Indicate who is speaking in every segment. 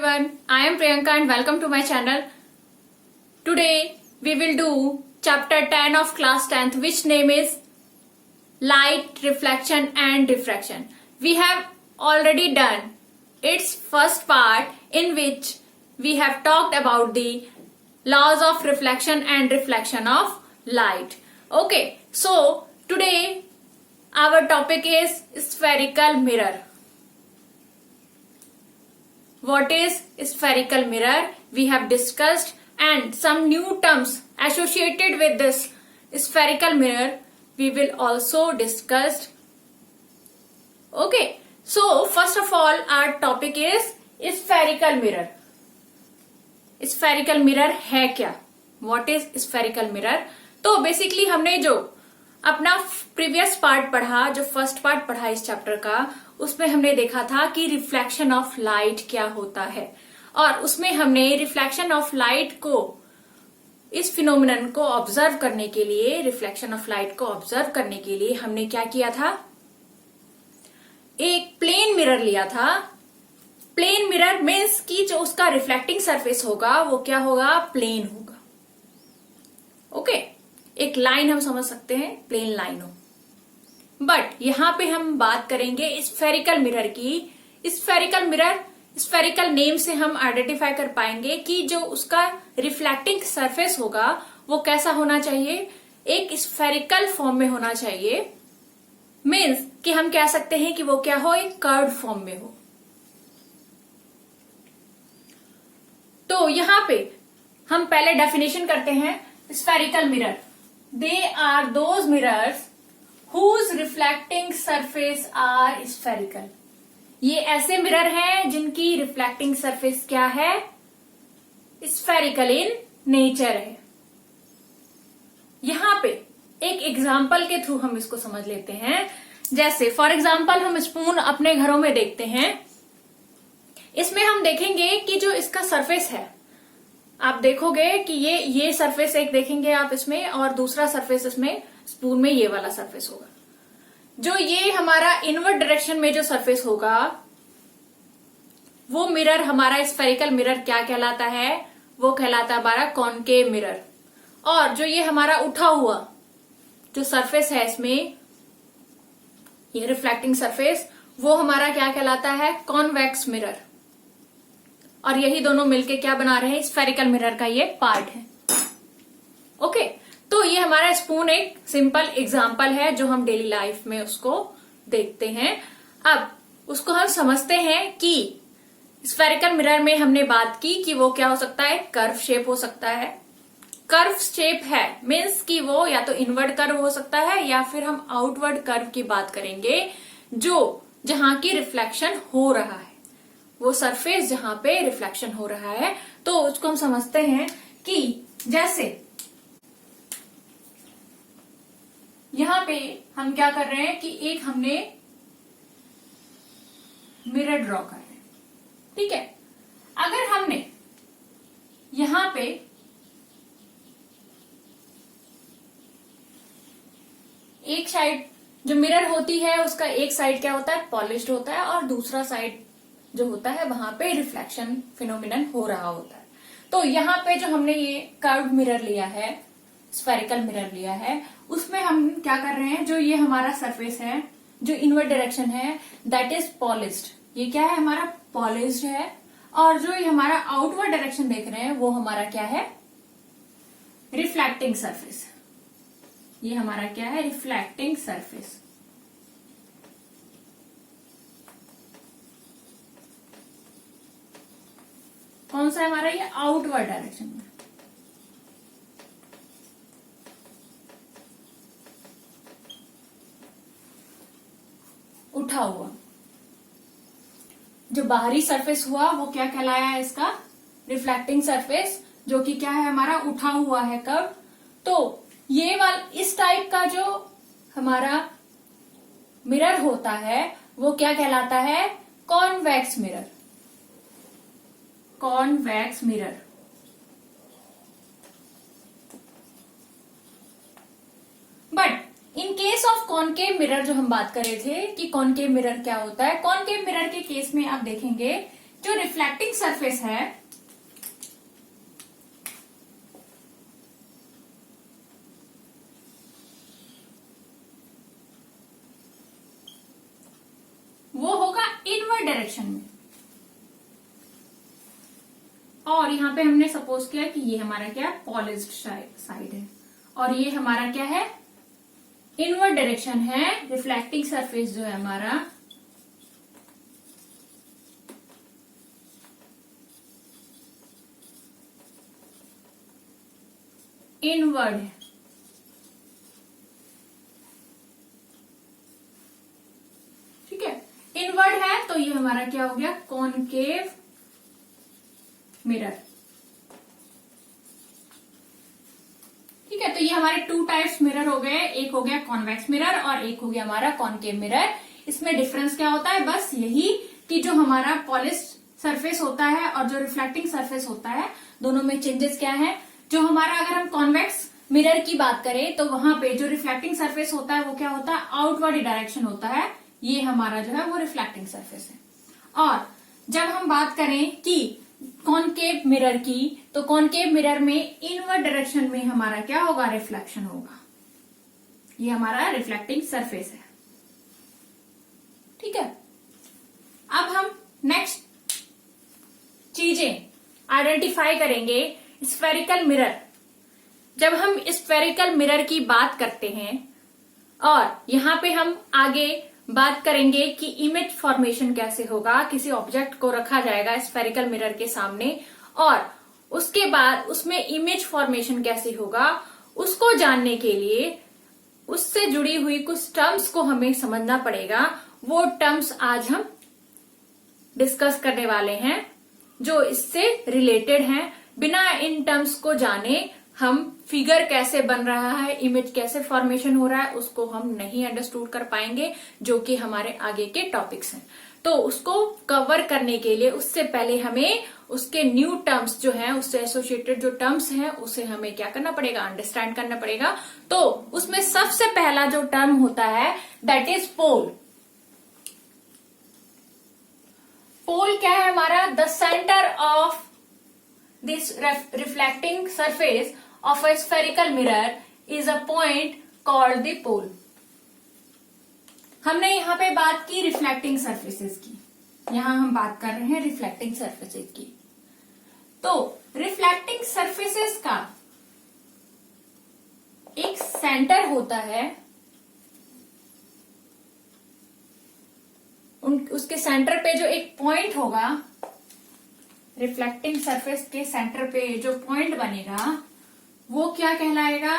Speaker 1: everyone, I am Priyanka and welcome to my channel. Today we will do chapter 10 of class 10th, which name is Light, Reflection and Diffraction. We have already done its first part in which we have talked about the laws of reflection and reflection of light. Okay, so today our topic is spherical mirror. What is spherical mirror? We have discussed, and some new terms associated with this spherical mirror we will also discuss. Okay, so first of all our topic is spherical mirror. Spherical mirror है क्या? What is spherical mirror? तो basically हमने जो अपना previous part पढ़ा, जो first part पढ़ा इस चैप्टर का, उसमें हमने देखा था कि रिफ्लेक्शन ऑफ लाइट क्या होता है, और उसमें हमने रिफ्लेक्शन ऑफ लाइट को, इस फिनोमिनन को ऑब्जर्व करने के लिए, रिफ्लेक्शन ऑफ लाइट को ऑब्जर्व करने के लिए हमने क्या किया था, एक प्लेन मिरर लिया था. प्लेन मिरर मीन्स कि जो उसका रिफ्लेक्टिंग सरफेस होगा वो क्या होगा, प्लेन होगा. ओके, एक लाइन हम समझ सकते हैं, प्लेन लाइन हो. बट यहां पे हम बात करेंगे स्फेरिकल मिरर की. स्फेरिकल मिरर, स्फेरिकल नेम से हम आइडेंटिफाई कर पाएंगे कि जो उसका रिफ्लेक्टिंग सरफेस होगा वो कैसा होना चाहिए, एक स्फेरिकल फॉर्म में होना चाहिए. मीन्स कि हम कह सकते हैं कि वो क्या हो, एक कर्व फॉर्म में हो. तो यहां पे हम पहले डेफिनेशन करते हैं spherical mirror. They are those mirrors whose reflecting surface are spherical. ये ऐसे मिरर हैं जिनकी रिफ्लेक्टिंग सरफेस क्या है, स्फेरिकल इन नेचर है. यहां पे एक एग्जाम्पल के थ्रू हम इसको समझ लेते हैं. जैसे फॉर एग्जाम्पल हम स्पून अपने घरों में देखते हैं. इसमें हम देखेंगे कि जो इसका सरफेस है, आप देखोगे कि ये सरफेस एक देखेंगे आप इसमें, और दूसरा सरफेस इसमें स्पून में ये वाला सरफेस होगा. जो ये हमारा इनवर्ड डायरेक्शन में जो सरफेस होगा वो मिरर, हमारा स्फेरिकल मिरर क्या कहलाता है, वो कहलाता है हमारा कॉनकेव मिरर. और जो ये हमारा उठा हुआ जो सरफेस है इसमें, ये रिफ्लेक्टिंग सरफेस, वो हमारा क्या कहलाता है, कॉन्वेक्स मिरर. और यही दोनों मिलके क्या बना रहे हैं, स्फेरिकल मिरर का ये पार्ट है. ओके, तो ये हमारा स्पून एक सिंपल एग्जाम्पल है जो हम डेली लाइफ में उसको देखते हैं. अब उसको हम समझते हैं कि स्फेरिकल मिरर में हमने बात की कि वो क्या हो सकता है, कर्व शेप हो सकता है. कर्व शेप है मीन्स कि वो या तो इनवर्ड कर्व हो सकता है या फिर हम आउटवर्ड कर्व की बात करेंगे, जो जहां की रिफ्लेक्शन हो रहा है, वो सरफेस जहां पे रिफ्लेक्शन हो रहा है. तो उसको हम समझते हैं कि जैसे यहां पे हम क्या कर रहे हैं कि एक हमने मिरर ड्रॉ कर रहे हैं. ठीक है, अगर हमने यहां पे एक साइड जो मिरर होती है उसका एक साइड क्या होता है, पॉलिश्ड होता है, और दूसरा साइड जो होता है वहां पे रिफ्लेक्शन फिनोमिनन हो रहा होता है. तो यहाँ पे जो हमने ये कर्व मिरर लिया है, स्फेरिकल मिरर लिया है, उसमें हम क्या कर रहे हैं, जो ये हमारा सरफेस है जो इनवर्ड डायरेक्शन है, दैट इज पॉलिश्ड. ये क्या है, हमारा पॉलिश्ड है. और जो ये हमारा आउटवर्ड डायरेक्शन देख रहे हैं वो हमारा क्या है, रिफ्लेक्टिंग सरफेस. ये हमारा क्या है, रिफ्लेक्टिंग सरफेस. कौन सा है हमारा, ये आउटवर्ड डायरेक्शन में. उठा हुआ जो बाहरी सरफेस हुआ वो क्या कहलाया है, इसका रिफ्लेक्टिंग सरफेस, जो कि क्या है, हमारा उठा हुआ है कर्व. तो ये वाला इस टाइप का जो हमारा मिरर होता है वो क्या कहलाता है, convex mirror. Convex mirror. But in case of concave mirror जो हम बात कर रहे थे कि कॉनकेव मिरर क्या होता है, कॉनकेव मिरर के केस में आप देखेंगे जो रिफ्लेक्टिंग सरफेस है वो होगा इनवर्ड डायरेक्शन में। और यहां पे हमने सपोज किया कि ये हमारा क्या है, पॉलिश्ड साइड है, और ये हमारा क्या है, इनवर्ड डायरेक्शन है। रिफ्लेक्टिंग सरफेस जो है हमारा इनवर्ड है। ठीक है, इनवर्ड है तो ये हमारा क्या हो गया, कॉनकेव मिरर। ठीक है, तो ये हमारे टू टाइप्स मिरर हो गए, एक हो गया कॉन्वेक्स मिरर और एक हो गया हमारा कॉनकेव मिरर। इसमें डिफरेंस क्या होता है, बस यही कि जो हमारा पॉलिश्ड सरफेस होता है और जो रिफ्लेक्टिंग सरफेस होता है, दोनों में चेंजेस क्या है। जो हमारा, अगर हम कॉन्वेक्स मिरर की बात करें तो वहां पे जो रिफ्लेक्टिंग सरफेस होता है वो क्या होता है, आउटवर्ड डायरेक्शन होता है। ये हमारा जो है वो रिफ्लेक्टिंग सरफेस है। और जब हम बात करें कि कॉनकेव मिरर की, तो कॉनकेव मिरर में इनवर्ड डायरेक्शन में हमारा क्या होगा, रिफ्लेक्शन होगा। ये हमारा रिफ्लेक्टिंग सरफेस है। ठीक है, अब हम नेक्स्ट चीजें आइडेंटिफाई करेंगे। स्फेरिकल मिरर, जब हम स्फेरिकल मिरर की बात करते हैं और यहां पे हम आगे बात करेंगे कि इमेज फॉर्मेशन कैसे होगा, किसी ऑब्जेक्ट को रखा जाएगा स्फेरिकल मिरर के सामने और उसके बाद उसमें इमेज फॉर्मेशन कैसे होगा, उसको जानने के लिए उससे जुड़ी हुई कुछ टर्म्स को हमें समझना पड़ेगा। वो टर्म्स आज हम डिस्कस करने वाले हैं जो इससे रिलेटेड हैं। बिना इन टर्म्स को जाने हम फिगर कैसे बन रहा है, इमेज कैसे फॉर्मेशन हो रहा है, उसको हम नहीं अंडरस्टूड कर पाएंगे, जो कि हमारे आगे के टॉपिक्स हैं। तो उसको कवर करने के लिए उससे पहले हमें उसके न्यू टर्म्स जो हैं, उससे एसोसिएटेड जो टर्म्स हैं, उसे हमें क्या करना पड़ेगा, अंडरस्टैंड करना पड़ेगा। तो उसमें सबसे पहला जो टर्म होता है दैट इज पोल। पोल क्या है हमारा, the centre of this reflecting surface of a spherical mirror is a point called the pole। हमने यहां पे बात की रिफ्लेक्टिंग सरफेसेस की, यहां हम बात कर रहे हैं रिफ्लेक्टिंग सरफेसेस की। तो रिफ्लेक्टिंग सरफेसेस का एक सेंटर होता है, उसके सेंटर पे जो एक पॉइंट होगा, रिफ्लेक्टिंग सरफेस के सेंटर पे जो पॉइंट बनेगा वो क्या कहलाएगा,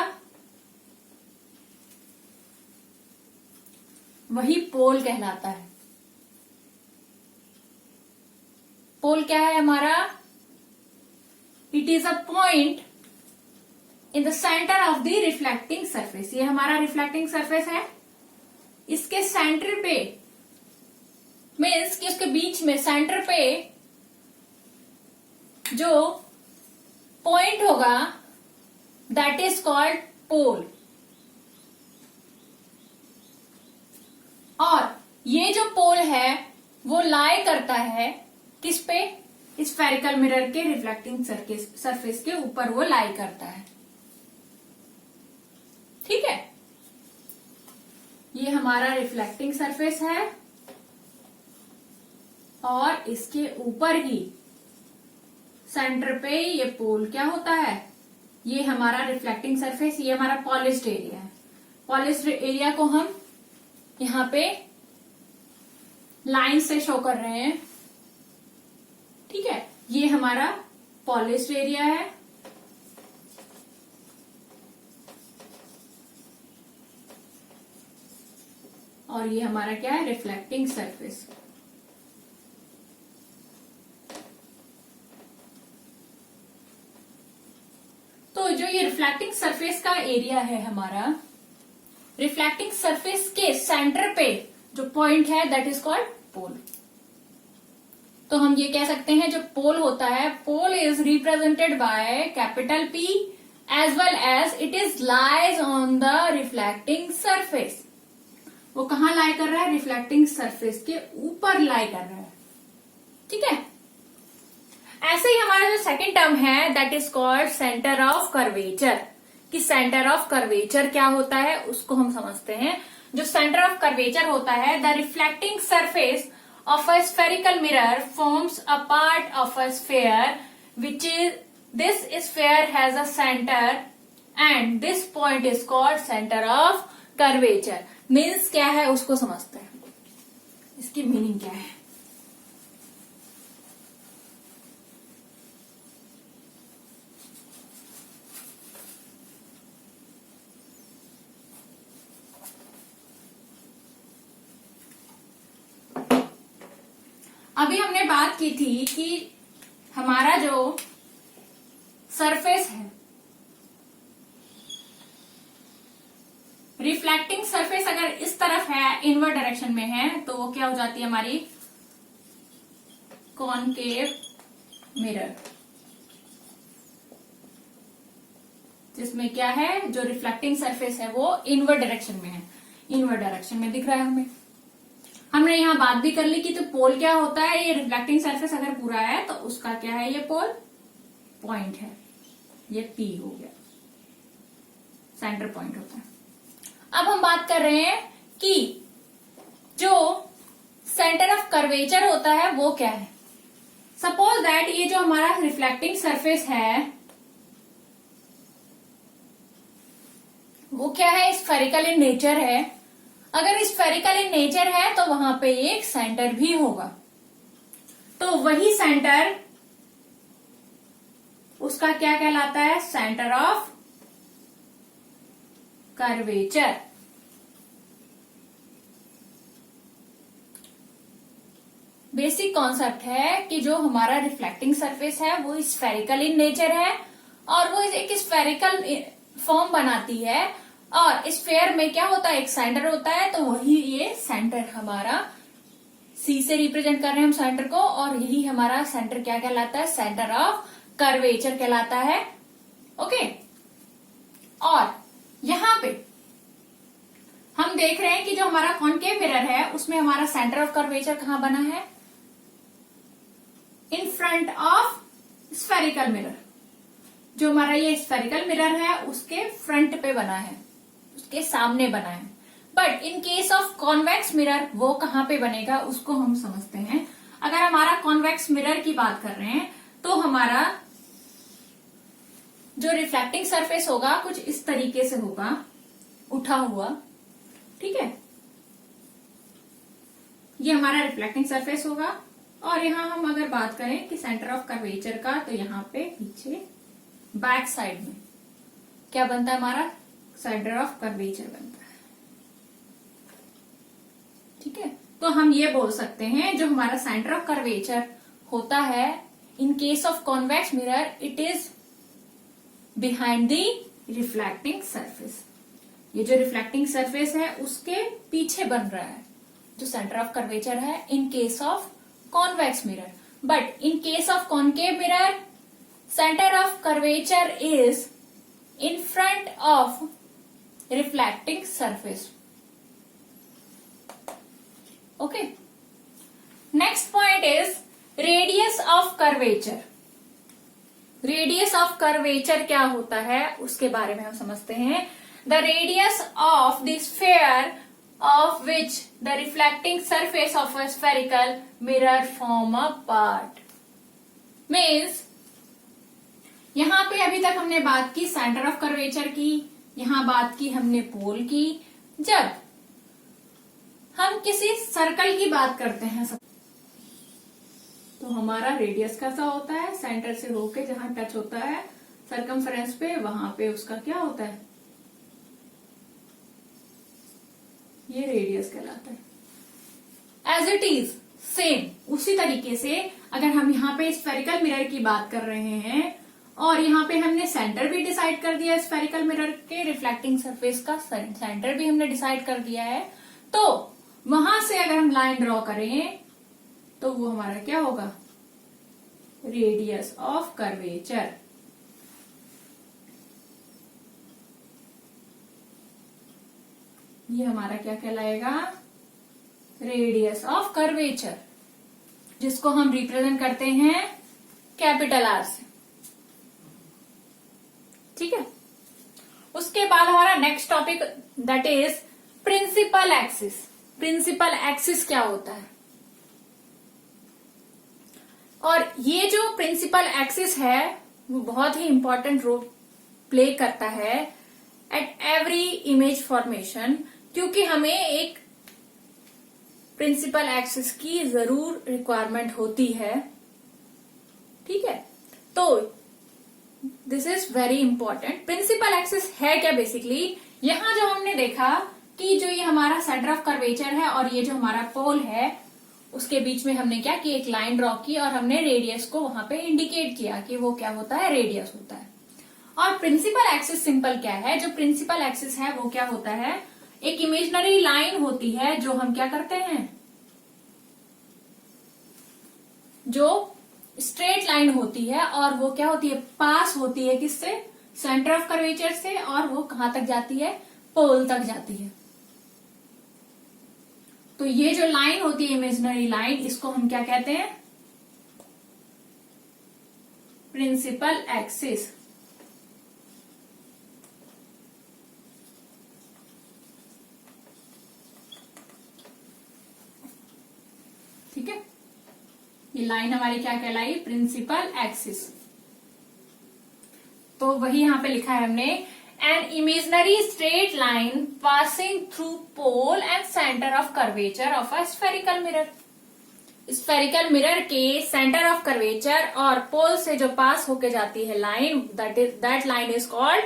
Speaker 1: वही पोल कहलाता है। पोल क्या है हमारा, it is a point in the centre of the reflecting surface. ये हमारा रिफ्लेक्टिंग सरफेस है, इसके सेंटर पे मीन्स कि उसके बीच में सेंटर पे जो पॉइंट होगा दैट इज कॉल्ड पोल। और ये जो पोल है वो लाई करता है किस पे, स्फेरिकल मिरर के रिफ्लेक्टिंग सरफेस के ऊपर वो लाई करता है। ठीक है, ये हमारा रिफ्लेक्टिंग सरफेस है और इसके ऊपर ही सेंटर पे ये पोल क्या होता है, ये हमारा रिफ्लेक्टिंग सरफेस, ये हमारा पॉलिश्ड एरिया है। पॉलिश्ड एरिया को हम यहां पे लाइन से शो कर रहे हैं। ठीक है, ये हमारा पॉलिश्ड एरिया है और ये हमारा क्या है, रिफ्लेक्टिंग सरफेस। तो जो ये रिफ्लेक्टिंग सरफेस का एरिया है हमारा, रिफ्लेक्टिंग सरफेस के सेंटर पे जो पॉइंट है दैट इज कॉल्ड पोल। तो हम ये कह सकते हैं जो पोल होता है, pole is represented by capital P as well as it is lies on the reflecting surface. वो कहाँ लाई कर रहा है, रिफ्लेक्टिंग सरफेस के ऊपर लाई कर रहा है। ठीक है, ऐसे ही हमारा जो सेकंड टर्म है that is called centre of curvature. कि सेंटर ऑफ कर्वेचर क्या होता है उसको हम समझते हैं। जो सेंटर ऑफ कर्वेचर होता है, the reflecting surface of a spherical mirror forms a part of a sphere which is this sphere has a centre and this point is called centre of curvature. Means क्या है उसको समझते हैं, इसकी meaning क्या है। अभी हमने बात की थी कि हमारा जो सरफेस है, रिफ्लेक्टिंग सरफेस अगर इस तरफ है, इनवर्ट डायरेक्शन में है, तो वो क्या हो जाती है हमारी कॉनकेव मिरर। जिसमें क्या है, जो रिफ्लेक्टिंग सरफेस है वो इनवर्ट डायरेक्शन में है, इनवर्ट डायरेक्शन में दिख रहा है हमें। हमने यहां बात भी कर ली कि तो पोल क्या होता है, ये रिफ्लेक्टिंग सरफेस अगर पूरा है तो उसका क्या है, ये पोल पॉइंट है, ये पी हो गया, सेंटर पॉइंट होता है। अब हम बात कर रहे हैं कि जो सेंटर ऑफ कर्वेचर होता है वो क्या है। सपोज दैट ये जो हमारा रिफ्लेक्टिंग सरफेस है वो क्या है, स्फेरिकल इन नेचर है। अगर स्फेरिकल इन नेचर है तो वहां पे एक सेंटर भी होगा, तो वही सेंटर उसका क्या कहलाता है, centre of curvature. Basic concept है कि जो हमारा रिफ्लेक्टिंग सरफेस है वो स्फेरिकल इन नेचर है और वो एक स्फेरिकल फॉर्म बनाती है, और स्फेयर में क्या होता है, एक सेंटर होता है, तो वही ये सेंटर हमारा सी से रिप्रेजेंट कर रहे हैं हम सेंटर को, और यही हमारा सेंटर क्या कहलाता है, सेंटर ऑफ कर्वेचर कहलाता है। ओके, और यहां पे हम देख रहे हैं कि जो हमारा कॉनकेव मिरर है उसमें हमारा सेंटर ऑफ कर्वेचर कहां बना है, in front of spherical mirror. जो हमारा ये स्फेरिकल मिरर है उसके फ्रंट पे बना है, उसके सामने बना है। But in case of convex mirror वो कहां पे बनेगा उसको हम समझते हैं। अगर हमारा कॉन्वेक्स मिरर की बात कर रहे हैं तो हमारा जो रिफ्लेक्टिंग सरफेस होगा कुछ इस तरीके से होगा, उठा हुआ, ठीक है। ये हमारा रिफ्लेक्टिंग सरफेस होगा, और यहां हम अगर बात करें कि सेंटर ऑफ कर्वेचर का, तो यहां पे पीछे बैक साइड में क्या बनता है, हमारा सेंटर ऑफ कर्वेचर बनता है, ठीक है। तो हम ये बोल सकते हैं जो हमारा सेंटर ऑफ कर्वेचर होता है in case of convex mirror, it is behind the reflecting surface. ये जो रिफ्लेक्टिंग सरफेस है उसके पीछे बन रहा है जो सेंटर ऑफ कर्वेचर है in case of convex mirror. But in case of concave mirror center of curvature is in front of reflecting surface. Okay. Next point is radius of curvature. Radius of curvature क्या होता है उसके बारे में हम समझते हैं। The radius of the sphere of which the reflecting surface of a spherical mirror form a part means यहां पे अभी तक हमने बात की सेंटर ऑफ कर्वेचर की, यहां बात की हमने पोल की। जब हम किसी सर्कल की बात करते हैं तो हमारा रेडियस कैसा होता है, सेंटर से होके जहां टच होता है सर्कमफरेंस पे, वहां पे उसका क्या होता है, ये रेडियस कहलाता है। एज इट इज सेम उसी तरीके से अगर हम यहाँ पे स्फेरिकल मिरर की बात कर रहे हैं और यहाँ पे हमने सेंटर भी डिसाइड कर दिया, स्फेरिकल मिरर के रिफ्लेक्टिंग सरफेस का सेंटर भी हमने डिसाइड कर दिया है, तो वहां से अगर हम लाइन ड्रॉ करें तो वो हमारा क्या होगा, रेडियस ऑफ कर्वेचर। ये हमारा क्या कहलाएगा, रेडियस ऑफ कर्वेचर, जिसको हम रिप्रेजेंट करते हैं कैपिटल आर से। ठीक है, उसके बाद हमारा next topic that is principal axis. Principal axis क्या होता है? और ये जो प्रिंसिपल एक्सिस है वो बहुत ही इंपॉर्टेंट रोल प्ले करता है एट एवरी इमेज फॉर्मेशन, क्योंकि हमें एक प्रिंसिपल एक्सिस की जरूर रिक्वायरमेंट होती है। ठीक है, तो this is very important. Principal axis है क्या? बेसिकली यहां जो हमने देखा कि जो ये हमारा सेंटर ऑफ कर्वेचर है और ये जो हमारा पोल है उसके बीच में हमने क्या किया, एक लाइन ड्रॉ की और हमने रेडियस को वहां पे इंडिकेट किया कि वो क्या होता है, रेडियस होता है। और प्रिंसिपल एक्सिस सिंपल क्या है, जो प्रिंसिपल एक्सिस है वो क्या होता है, एक इमेजिनरी लाइन होती है जो हम क्या करते हैं, जो स्ट्रेट लाइन होती है और वो क्या होती है, पास होती है किससे, सेंटर ऑफ कर्वेचर से, और वो कहां तक जाती है, पोल तक जाती है। तो ये जो लाइन होती है इमेजिनरी लाइन, इसको हम क्या कहते हैं, प्रिंसिपल एक्सिस। ठीक है, ये लाइन हमारी क्या कहलाई, प्रिंसिपल एक्सिस। तो वही यहां पे लिखा है हमने, an imaginary straight line passing through pole and centre of curvature of a spherical mirror. Spherical mirror के सेंटर ऑफ कर्वेचर और पोल से जो पास होके जाती है line, that line is called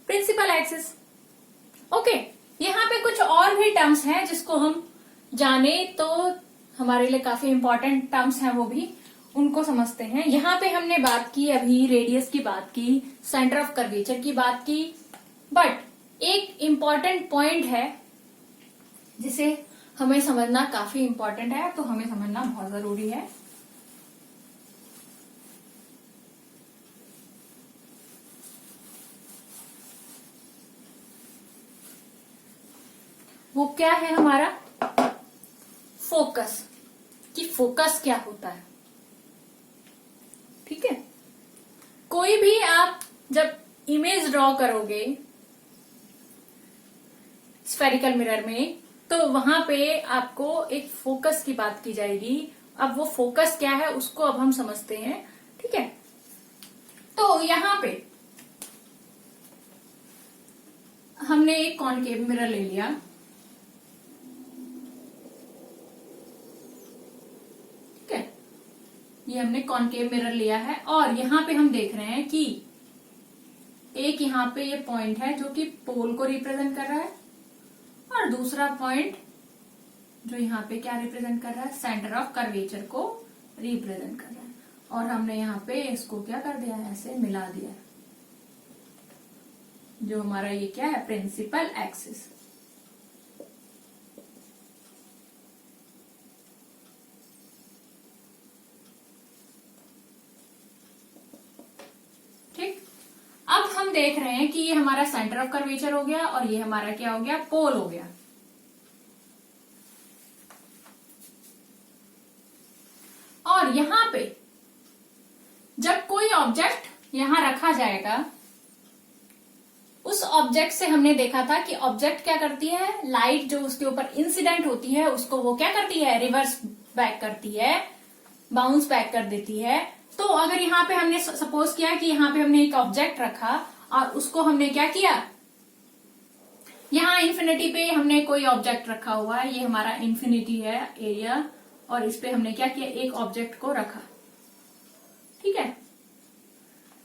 Speaker 1: principal axis. Okay, यहाँ पे कुछ और भी टर्म्स हैं जिसको हम जाने तो हमारे लिए काफी इंपॉर्टेंट टर्म्स हैं, वो भी उनको समझते हैं। यहाँ पे हमने बात की अभी रेडियस की बात की, सेंटर ऑफ कर्वेचर की बात की, बट एक इम्पॉर्टेंट पॉइंट है जिसे हमें समझना काफी इम्पॉर्टेंट है, तो हमें समझना बहुत जरूरी है। वो क्या है हमारा, फोकस, कि फोकस क्या होता है। ठीक है, कोई भी आप जब इमेज ड्रॉ करोगे स्फेरिकल मिरर में, तो वहां पे आपको एक फोकस की बात की जाएगी। अब वो फोकस क्या है उसको अब हम समझते हैं। ठीक है, तो यहां पे हमने एक कॉनकेव मिरर ले लिया। ठीक है, ये हमने कॉनकेव मिरर लिया है और यहां पे हम देख रहे हैं कि एक यहां पे ये पॉइंट है जो कि पोल को रिप्रेजेंट कर रहा है, और दूसरा पॉइंट जो यहाँ पे क्या रिप्रेजेंट कर रहा है, सेंटर ऑफ कर्वेचर को रिप्रेजेंट कर रहा है। और हमने यहाँ पे इसको क्या कर दिया है, ऐसे मिला दिया है, जो हमारा ये क्या है, प्रिंसिपल एक्सिस। ठीक, अब हम देख रहे हैं कि ये हमारा सेंटर ऑफ कर्वेचर हो गया और ये हमारा क्या हो गया, पोल हो गया। और यहां पे जब कोई ऑब्जेक्ट यहां रखा जाएगा, उस ऑब्जेक्ट से हमने देखा था कि ऑब्जेक्ट क्या करती है, लाइट जो उसके ऊपर इंसिडेंट होती है उसको वो क्या करती है, रिवर्स बैक करती है, बाउंस बैक कर देती है। तो अगर यहाँ पे हमने सपोज किया कि यहाँ पे हमने एक ऑब्जेक्ट रखा और उसको हमने क्या किया, यहाँ इन्फिनिटी पे हमने कोई ऑब्जेक्ट रखा हुआ है, ये हमारा इन्फिनिटी है एरिया, और इस पे हमने क्या किया, एक ऑब्जेक्ट को रखा। ठीक है,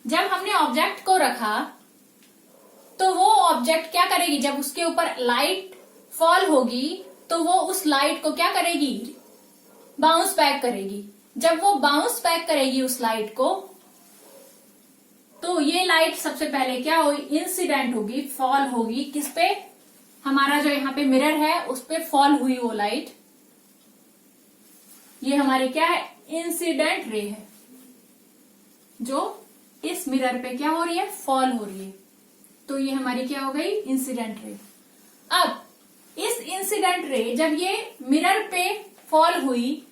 Speaker 1: जब हमने ऑब्जेक्ट को रखा तो वो ऑब्जेक्ट क्या करेगी, जब उसके ऊपर लाइट फॉल होगी तो वो उस लाइट को क्या करेगी, बाउंस बैक करेगी। जब वो बाउंस बैक करेगी उस लाइट को, तो ये लाइट सबसे पहले क्या होगी, इंसिडेंट होगी, फॉल होगी किस पे, हमारा जो यहाँ पे मिरर है उस पे फॉल हुई वो लाइट। ये हमारी क्या है, इंसिडेंट रे है, जो इस मिरर पे क्या हो रही है, फॉल हो रही है। तो ये हमारी क्या हो गई, इंसिडेंट रे। अब इस इंसिडेंट रे जब ये मिरर पे फॉल हुई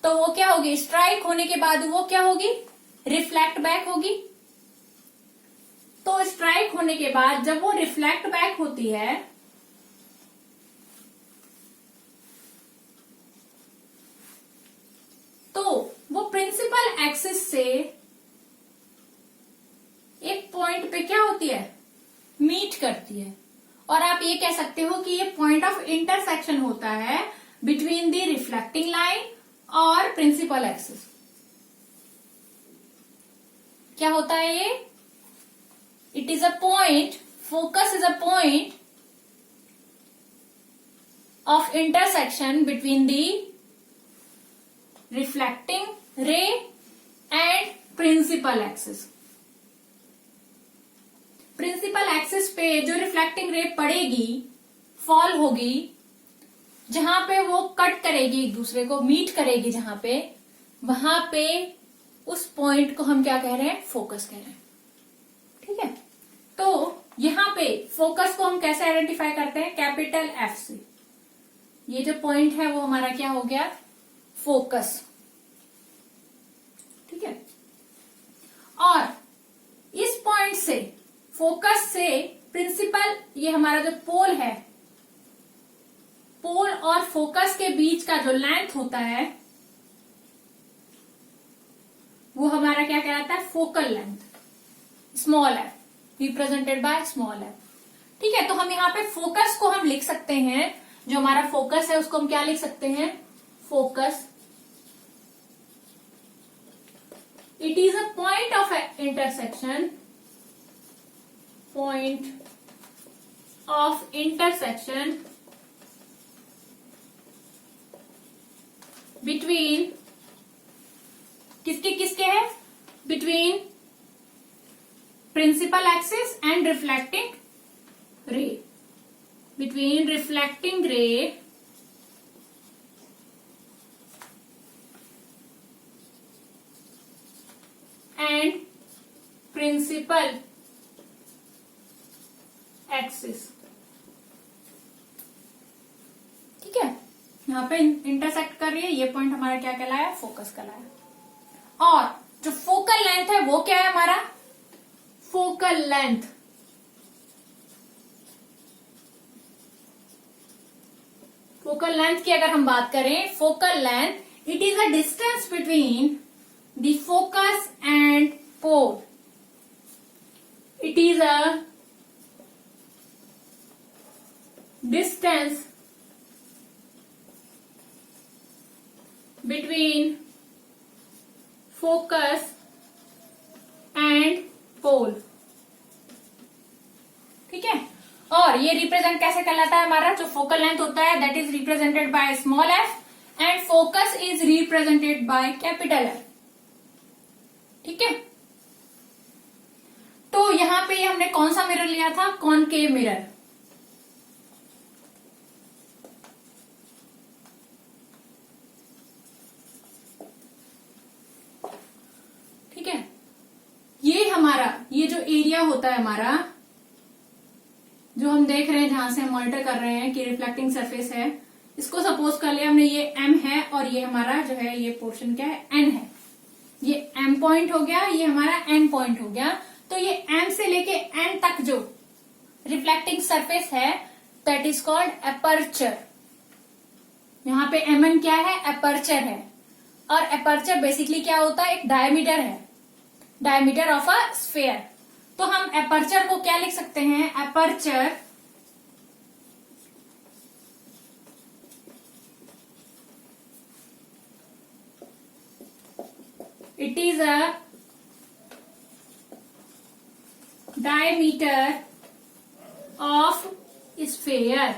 Speaker 1: तो वो क्या होगी, स्ट्राइक होने के बाद वो क्या होगी, रिफ्लेक्ट बैक होगी। तो स्ट्राइक होने के बाद जब वो रिफ्लेक्ट बैक होती है तो वो प्रिंसिपल एक्सिस से एक पॉइंट पे क्या होती है, मीट करती है। और आप ये कह सकते हो कि ये पॉइंट ऑफ इंटरसेक्शन होता है बिटवीन द रिफ्लेक्टिंग लाइन और प्रिंसिपल एक्सिस। क्या होता है ये, it is a point, focus is a point of intersection between the reflecting ray and principal axis. Principal axis पे जो रिफ्लेक्टिंग रे पड़ेगी, फॉल होगी, जहां पे वो कट करेगी, एक दूसरे को मीट करेगी, जहां पे, वहां पे उस पॉइंट को हम क्या कह रहे हैं, फोकस कह रहे हैं। ठीक है, तो यहां पे फोकस को हम कैसे आइडेंटिफाई करते हैं, कैपिटल एफ से। ये जो पॉइंट है वो हमारा क्या हो गया, फोकस। ठीक है, और इस पॉइंट से, फोकस से प्रिंसिपल, ये हमारा जो पोल है, पोल और फोकस के बीच का जो लेंथ होता है वो हमारा क्या कहलाता है, focal length, small F, represented by small F. ठीक है, तो हम यहाँ पे फोकस को हम लिख सकते हैं, जो हमारा फोकस है उसको हम क्या लिख सकते हैं, focus, it is a point of intersection, point of intersection between, किसके किसके है, between principal axis and reflecting ray, between reflecting ray and principal axis. ठीक है, यहां पे इंटरसेक्ट कर रही है, ये पॉइंट हमारा क्या कहलाया, फोकस कहलाया। और जो फोकल लेंथ है वो क्या है हमारा, फोकल लेंथ, फोकल लेंथ की अगर हम बात करें, focal length, it is a distance between the focus and pole, it is a distance between focus and pole। ठीक है, और ये रिप्रेजेंट कैसे कहलाता है, हमारा जो फोकल लेंथ होता है that is represented by small F and focus is represented by capital F. ठीक है, तो यहां पे हमने कौन सा मिरर लिया था, कॉनकेव मिरर। ये हमारा, ये जो एरिया होता है हमारा, जो हम देख रहे हैं, जहां से हम मॉनिटर कर रहे हैं कि रिफ्लेक्टिंग सरफेस है, इसको सपोज कर लिया हमने, ये M है और ये हमारा जो है ये पोर्शन क्या है, N है। ये M पॉइंट हो गया, ये हमारा N पॉइंट हो गया। तो ये M से लेके N तक जो रिफ्लेक्टिंग सरफेस है दैट इज कॉल्ड एपर्चर। यहाँ पे Mn क्या है, एपर्चर है। और एपर्चर बेसिकली क्या होता है, एक डायमीटर है, डायमीटर ऑफ अ स्फीयर। तो हम एपर्चर को क्या लिख सकते हैं, aperture it is a diameter of sphere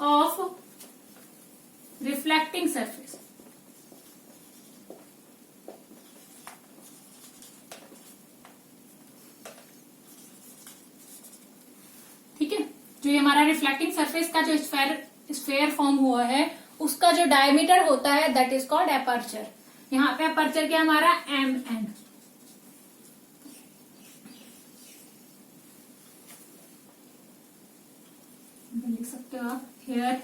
Speaker 1: of reflecting surface. ठीक है, जो ये हमारा रिफ्लेक्टिंग सरफेस का जो स्फेयर फॉर्म हुआ है उसका जो डायमीटर होता है दैट इज कॉल्ड एपर्चर. यहाँ पे एपर्चर क्या हमारा MN. लिख सकते हो आप हियर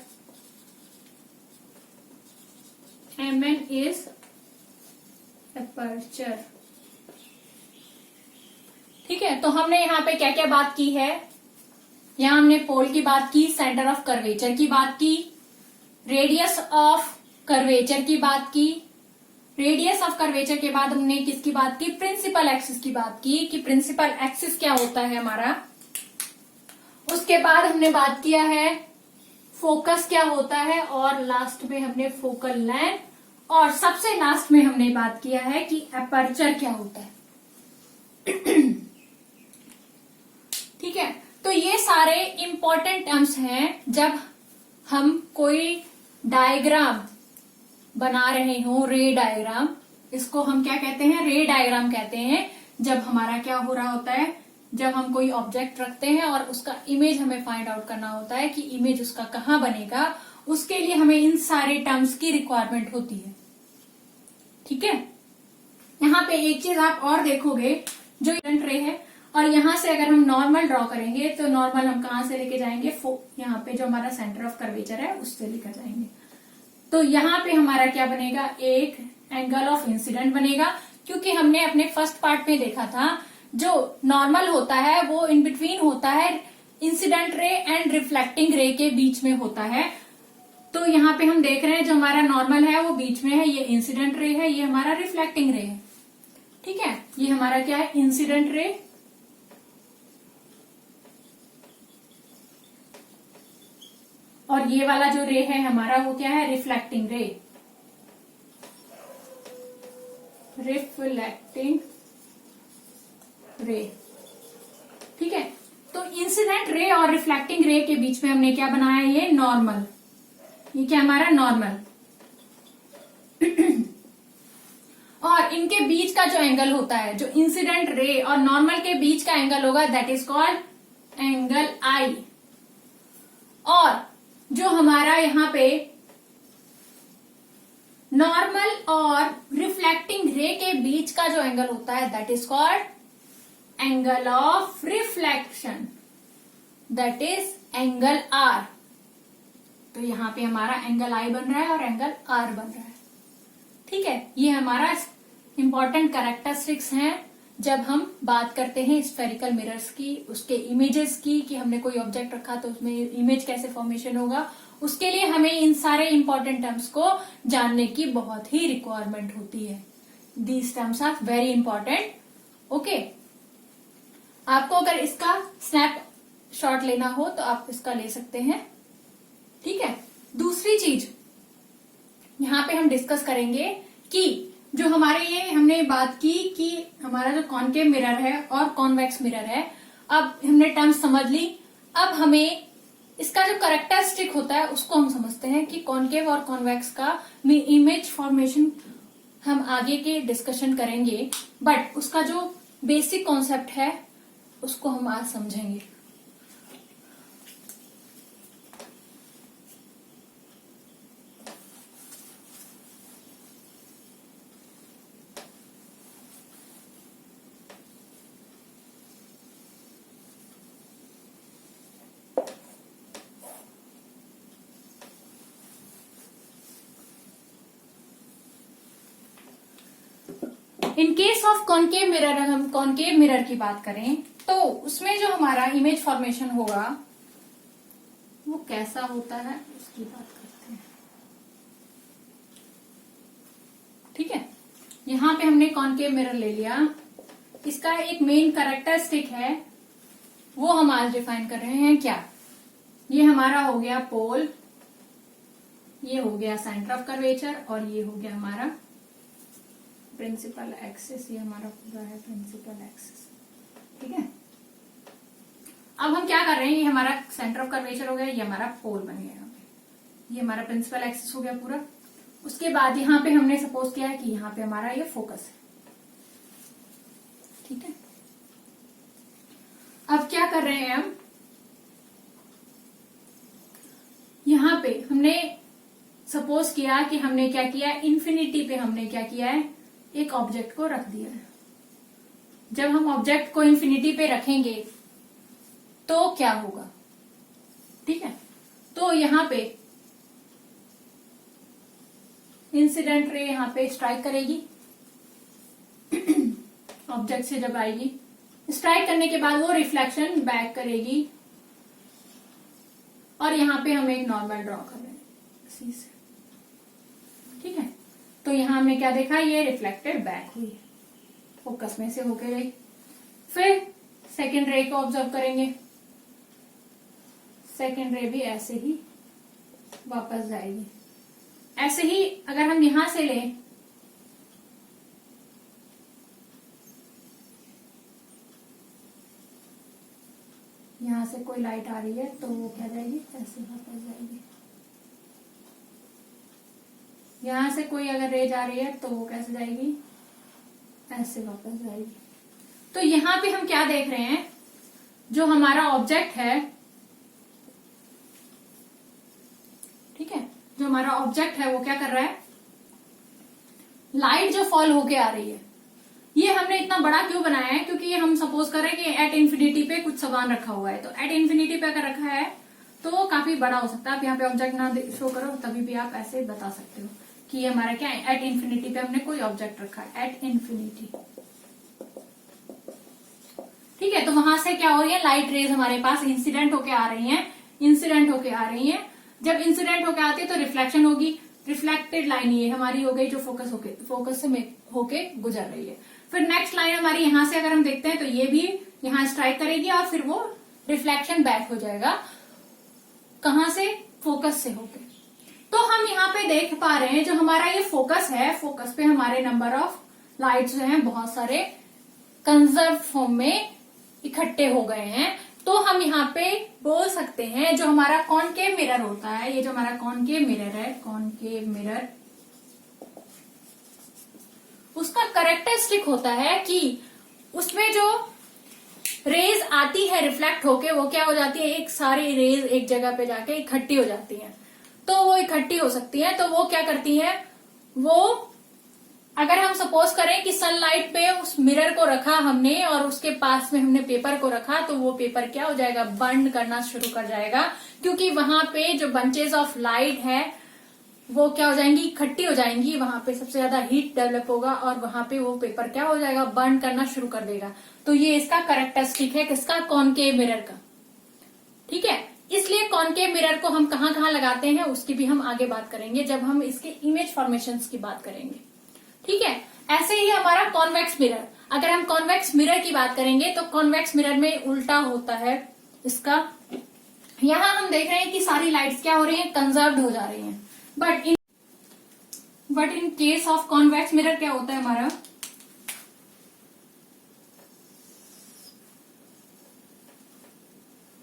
Speaker 1: mn इज अपर्चर। ठीक है, तो हमने यहाँ पे क्या क्या बात की है, यहाँ हमने पोल की बात की, सेंटर ऑफ कर्वेचर की बात की, रेडियस ऑफ कर्वेचर की बात की, रेडियस ऑफ कर्वेचर के बाद हमने किसकी बात की, प्रिंसिपल एक्सिस की बात की कि प्रिंसिपल एक्सिस क्या होता है हमारा। उसके बाद हमने बात किया है फोकस क्या होता है, और लास्ट में हमने फोकल लेंथ, और सबसे लास्ट में हमने बात किया है कि अपर्चर क्या होता है। ठीक है, तो ये सारे इंपॉर्टेंट टर्म्स हैं जब हम कोई डायग्राम बना रहे हो, रे डायग्राम, इसको हम क्या कहते हैं, रे डायग्राम कहते हैं। जब हमारा क्या हो रहा होता है, जब हम कोई ऑब्जेक्ट रखते हैं और उसका इमेज हमें फाइंड आउट करना होता है कि इमेज उसका कहाँ बनेगा, उसके लिए हमें इन सारे टर्म्स की रिक्वायरमेंट होती है। ठीक है, यहाँ पे एक चीज आप और देखोगे, जो इंसिडेंट रे है, और यहां से अगर हम नॉर्मल ड्रॉ करेंगे तो नॉर्मल हम कहां से लेके जाएंगे, यहाँ पे जो हमारा सेंटर ऑफ कर्वेचर है उससे लेकर जाएंगे। तो यहाँ पे हमारा क्या बनेगा, एक एंगल ऑफ इंसिडेंट बनेगा, क्योंकि हमने अपने फर्स्ट पार्ट में देखा था जो नॉर्मल होता है वो इन बिटवीन होता है इंसिडेंट रे एंड रिफ्लेक्टिंग रे के बीच में होता है। तो यहाँ पे हम देख रहे हैं जो हमारा नॉर्मल है वो बीच में है, ये इंसिडेंट रे है, ये हमारा रिफ्लेक्टिंग रे है। ठीक है, ये हमारा क्या है, इंसिडेंट रे, और ये वाला जो रे है हमारा वो क्या है, रिफ्लेक्टिंग रे, रिफ्लेक्टिंग रे। ठीक है, तो इंसिडेंट रे और रिफ्लेक्टिंग रे के बीच में हमने क्या बनाया, ये नॉर्मल, ये क्या हमारा नॉर्मल। और इनके बीच का जो एंगल होता है, जो इंसिडेंट रे और नॉर्मल के बीच का एंगल होगा, दैट इज कॉल्ड एंगल आई। और जो हमारा यहाँ पे नॉर्मल और रिफ्लेक्टिंग रे के बीच का जो एंगल होता है, that is called angle of reflection, that is angle R. तो यहाँ पे हमारा एंगल आई बन रहा है और एंगल आर बन रहा है। ठीक है, ये हमारा इंपॉर्टेंट कैरेक्टरिस्टिक्स हैं जब हम बात करते हैं स्फेरिकल मिरर्स की, उसके इमेजेस की, कि हमने कोई ऑब्जेक्ट रखा तो उसमें इमेज कैसे फॉर्मेशन होगा, उसके लिए हमें इन सारे इंपॉर्टेंट टर्म्स को जानने की बहुत ही रिक्वायरमेंट होती है। These terms are very important. Okay, आपको अगर इसका स्नैप शॉट लेना हो तो आप इसका ले सकते हैं। ठीक है, दूसरी चीज यहाँ पे हम डिस्कस करेंगे कि जो हमारे ये हमने बात की कि हमारा जो कॉनकेव मिरर है और कॉन्वेक्स मिरर है, अब हमने टर्म्स समझ ली। अब हमें इसका जो कैरेक्टरिस्टिक होता है उसको हम समझते हैं कि कॉनकेव और कॉन्वेक्स का इमेज फॉर्मेशन हम आगे के डिस्कशन करेंगे, बट उसका जो बेसिक कॉन्सेप्ट है उसको हम आज समझेंगे। In case of concave mirror, हम कॉनकेव मिरर की बात करें तो उसमें जो हमारा इमेज फॉर्मेशन होगा वो कैसा होता है उसकी बात करते हैं। ठीक है, यहां पे हमने कॉनकेव मिरर ले लिया, इसका एक मेन कैरेक्टरिस्टिक है वो हम आज डिफाइन कर रहे हैं। क्या, ये हमारा हो गया पोल, ये हो गया सेंटर ऑफ कर्वेचर, और ये हो गया हमारा प्रिंसिपल एक्सिस, ये हमारा पूरा है प्रिंसिपल एक्सिस। ठीक है, अब हम क्या कर रहे हैं, ये हमारा सेंटर ऑफ कर्वेचर हो गया, ये हमारा पोल बन गया, यहाँ पे ये हमारा प्रिंसिपल एक्सिस हो गया पूरा। उसके बाद यहाँ पे हमने सपोज किया है कि यहाँ पे हमारा ये फोकस है। ठीक है, अब क्या कर रहे हैं हम, यहाँ पे हमने सपोज किया कि हमने क्या किया, इन्फिनिटी पे हमने क्या किया है, एक ऑब्जेक्ट को रख दिया है। जब हम ऑब्जेक्ट को इन्फिनिटी पे रखेंगे तो क्या होगा। ठीक है, तो यहां पे इंसिडेंट रे यहाँ पे स्ट्राइक करेगी ऑब्जेक्ट से जब आएगी, स्ट्राइक करने के बाद वो रिफ्लेक्शन बैक करेगी और यहाँ पे हम एक नॉर्मल ड्रॉ कर रहे हैं इसी से, ठीक है। तो यहाँ हमने क्या देखा, ये रिफ्लेक्टेड बैक हुई, फोकस में से होके गई। फिर सेकेंड रे को ऑब्जर्व करेंगे, सेकेंड रे भी ऐसे ही वापस जाएगी। ऐसे ही अगर हम यहां से लें, यहां से कोई लाइट आ रही है तो वो क्या जाएगी, ऐसे वापस जाएगी। यहां से कोई अगर रेज आ रही है तो वो कैसे जाएगी, ऐसे वापस जाएगी। तो यहां पे हम क्या देख रहे हैं, जो हमारा ऑब्जेक्ट है, ठीक है, जो हमारा ऑब्जेक्ट है वो क्या कर रहा है, लाइट जो फॉल होके आ रही है, ये हमने इतना बड़ा क्यों बनाया है, क्योंकि ये हम सपोज करें कि एट इन्फिनिटी पे कुछ सामान रखा हुआ है, तो एट इन्फिनिटी पे अगर रखा है तो वो काफी बड़ा हो सकता है। आप यहाँ पे ऑब्जेक्ट ना शो करो तभी भी आप ऐसे बता सकते हो कि ये हमारा क्या है, एट इन्फिनिटी पे हमने कोई ऑब्जेक्ट रखा है, एट इन्फिनिटी, ठीक है। तो वहां से क्या हो रही है, लाइट रेज हमारे पास इंसिडेंट होके आ रही है, इंसिडेंट होके आ रही है। जब इंसिडेंट होके आती है तो रिफ्लेक्शन होगी, रिफ्लेक्टेड लाइन ये हमारी हो गई जो फोकस से होके गुजर रही है। फिर नेक्स्ट लाइन हमारी यहां से अगर हम देखते हैं तो ये भी यहां स्ट्राइक करेगी और फिर वो रिफ्लेक्शन बैक हो जाएगा, कहां से, फोकस से होके। तो हम यहाँ पे देख पा रहे हैं जो हमारा ये फोकस है, फोकस पे हमारे नंबर ऑफ लाइट्स जो हैं बहुत सारे कंजर्व फॉर्म में इकट्ठे हो गए हैं। तो हम यहाँ पे बोल सकते हैं जो हमारा कॉनकेव मिरर होता है, ये जो हमारा कॉनकेव मिरर है, कॉनकेव मिरर, उसका कैरेक्टरिस्टिक होता है कि उसमें जो रेज आती है रिफ्लेक्ट होके, वो क्या हो जाती है, एक सारी रेज एक जगह पे जाके इकट्ठी हो जाती हैं। तो वो इकट्ठी हो सकती हैं, तो वो क्या करती हैं, वो अगर हम सपोज करें कि सनलाइट पे उस मिरर को रखा हमने और उसके पास में हमने पेपर को रखा, तो वो पेपर क्या हो जाएगा, बर्न करना शुरू कर जाएगा, क्योंकि वहां पे जो बंचेस ऑफ लाइट है वो क्या हो जाएंगी, इकट्ठी हो जाएंगी, वहां पे सबसे ज्यादा हीट डेवलप होगा और वहां पे वो पेपर क्या हो जाएगा, बर्न करना शुरू कर देगा। तो ये इसका कैरेक्टरिस्टिक है किसका, कॉनकेव मिरर का, ठीक है। इसलिए कॉनकेव मिरर को हम कहाँ कहाँ लगाते हैं उसकी भी हम आगे बात करेंगे जब हम इसके इमेज फॉर्मेशंस की बात करेंगे, ठीक है। ऐसे ही हमारा कॉन्वेक्स मिरर, अगर हम कॉन्वेक्स मिरर की बात करेंगे तो कॉन्वेक्स मिरर में उल्टा होता है इसका। यहां हम देख रहे हैं कि सारी लाइट्स क्या हो रही हैं, कंजर्व्ड हो जा रही हैं, but in case of convex mirror क्या होता है हमारा,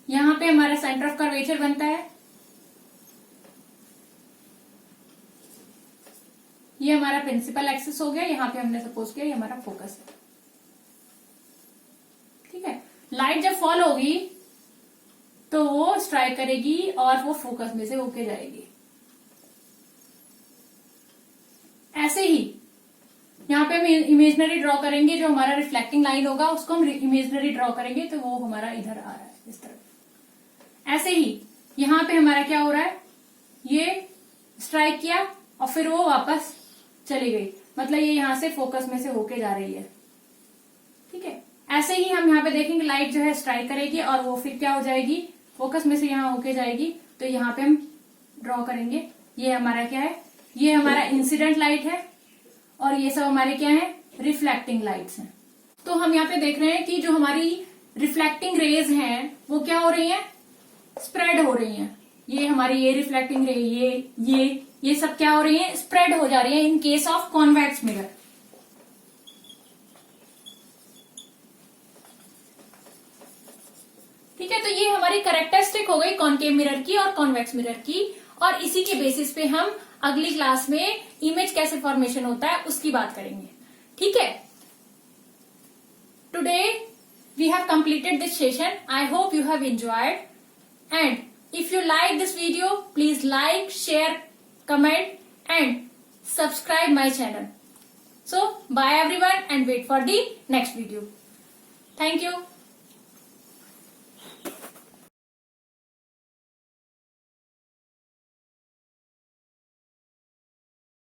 Speaker 1: यहां पे हमारा सेंटर ऑफ कर्वेचर बनता है, ये हमारा प्रिंसिपल एक्सिस हो गया, यहाँ पे हमने सपोज किया ये हमारा फोकस है, ठीक है। लाइट जब फॉल होगी तो वो स्ट्राइक करेगी और वो फोकस में से होके जाएगी। ऐसे ही यहाँ पे हम इमेजनरी ड्रॉ करेंगे, जो हमारा रिफ्लेक्टिंग लाइन होगा उसको हम इमेजनरी ड्रॉ करेंगे, तो वो हमारा इधर आ रहा है इस तरफ। ऐसे ही यहाँ पे हमारा क्या हो रहा है, ये स्ट्राइक किया और फिर वो वापस चली गई, मतलब ये यहां से फोकस में से होके जा रही है, ठीक है। ऐसे ही हम यहाँ पे देखेंगे लाइट जो है स्ट्राइक करेगी और वो फिर क्या हो जाएगी, फोकस में से यहाँ होके जाएगी। तो यहाँ पे हम ड्रॉ करेंगे, ये हमारा क्या है, ये हमारा इंसिडेंट लाइट है और ये सब हमारे क्या है, रिफ्लेक्टिंग लाइट्स हैं। तो हम यहाँ पे देख रहे हैं कि जो हमारी रिफ्लेक्टिंग रेज हैं वो क्या हो रही हैं, स्प्रेड हो रही हैं। ये हमारी ये रिफ्लेक्टिंग रे, ये सब क्या हो रही है, स्प्रेड हो जा रही है in case of convex mirror. ठीक है, तो ये हमारी कैरेक्टरिस्टिक हो गई कॉनकेव मिरर की और कॉन्वेक्स मिरर की, और इसी के बेसिस पे हम अगली क्लास में इमेज कैसे फॉर्मेशन होता है उसकी बात करेंगे, ठीक है। Today we have completed this session. I hope you have enjoyed, and if you like this video, please like, share, comment and subscribe my channel. So bye everyone and wait for the next video. Thank you.